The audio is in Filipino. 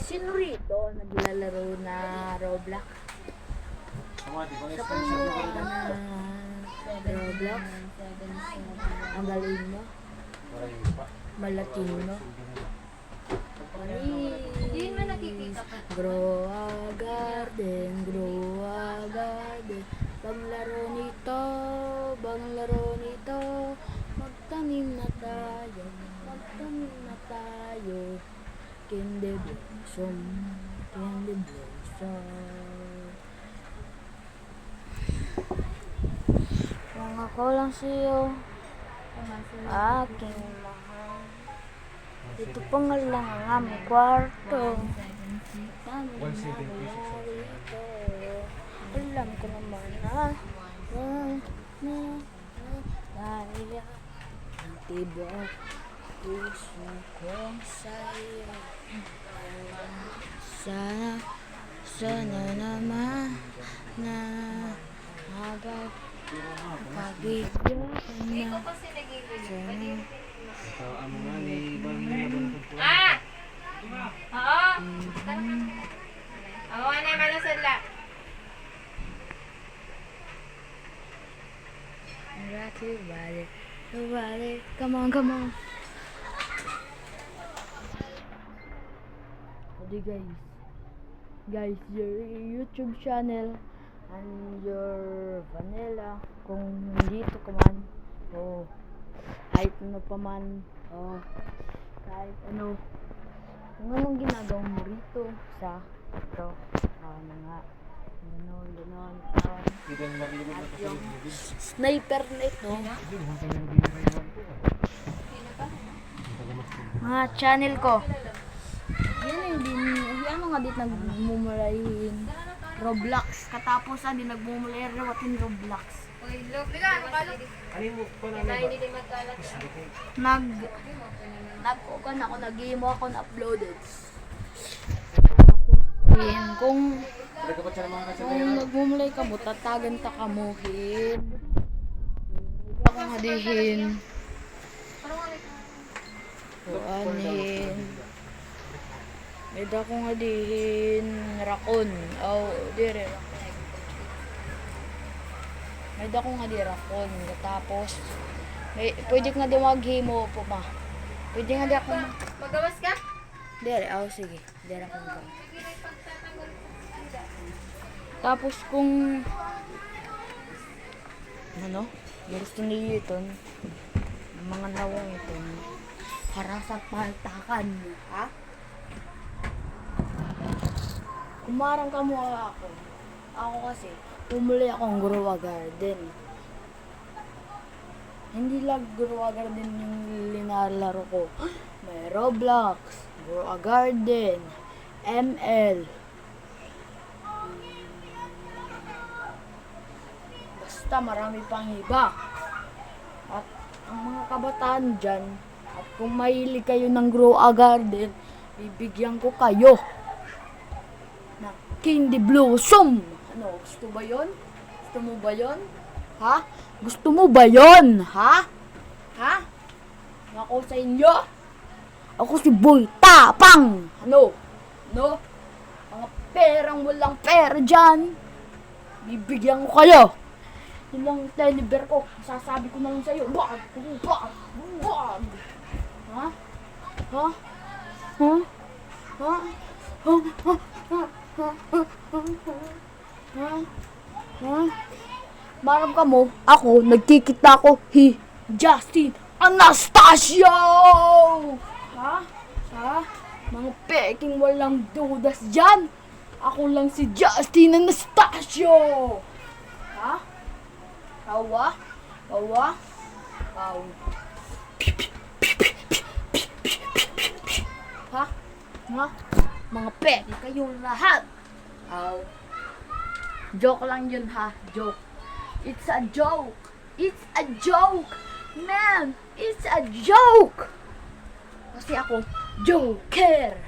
Sino rito naglalaro na Roblox? Sa pangalan na Roblox? Ang galing mo? Malatino? Hindi mo nakikita ka. Grow a garden, grow a garden. Banglaro nito, magtanim na tayo, Candy blossom, candy blossom. Kung ako lang sa'yo, aking mahal. Ito pa nga lang ang aming kwarto. Alam ko naman na kaya tibok puso kong sa'yo. Sana naman na habang pagigyan Hindi ko na kasi nagigilid. sana. Ah! Oo! Ako na yung malasala. Everybody, come on. Jadi guys, your YouTube channel and your vanilla, kung hindi to man, kahit ano pa man, kahit ano, kung anong ginagawa mo rito sa ito, nga, ganon, at yung sniper net, no? Mga channel ko. Yan nga din nagmumulayin Roblox. Katapos di nagmumulayin rawatin Roblox. Uy, look. Liga, makalok. Kaya hindi din magkalat. Nag-ukan ako, nag-game ako, na-uploaded. Kung nagmumulay ka mo, tatagan ta ka mo, hin. Hindi ako ngadihin. Kuanin. Medyo akong ngadihin rakon. Dire rakon. Medyo akong ngadi rakon. Tapos, pwede nga di mag-himo po ma. Pwede nga di ako Magawas ka? Dire, sige. Dire akong ka. Tapos kung gusto niyo ito, mga nawang ito, harasak paltakan, ha? Kumarang ka mo ako kasi, umuli akong grow a garden. Hindi lang grow a garden yung linalaro ko. May Roblox, grow a garden, ML. Basta marami pang iba. At ang mga kabataan dyan, at kung mahilig kayo ng grow a garden, bibigyan ko kayo na candy blossom. Gusto ba yun? Gusto mo ba yun? Ha? Gusto mo ba yun? Ha? Ako sa inyo? Ako si Boy Tapang. Mga perang walang pera dyan, bibigyan ko kayo. Yun lang yung telever ko. Sasabi ko na lang sa'yo. Wag! Marap ka mo, ako, nagkikita ko, Justin Anastasio! Mga peking walang dudas dyan. Ako lang si Justin Anastasio! Kawa? Mga peki kayong lahat. Joke lang yun, ha? Joke. It's a joke. Man, it's a joke. Kasi ako, Joker.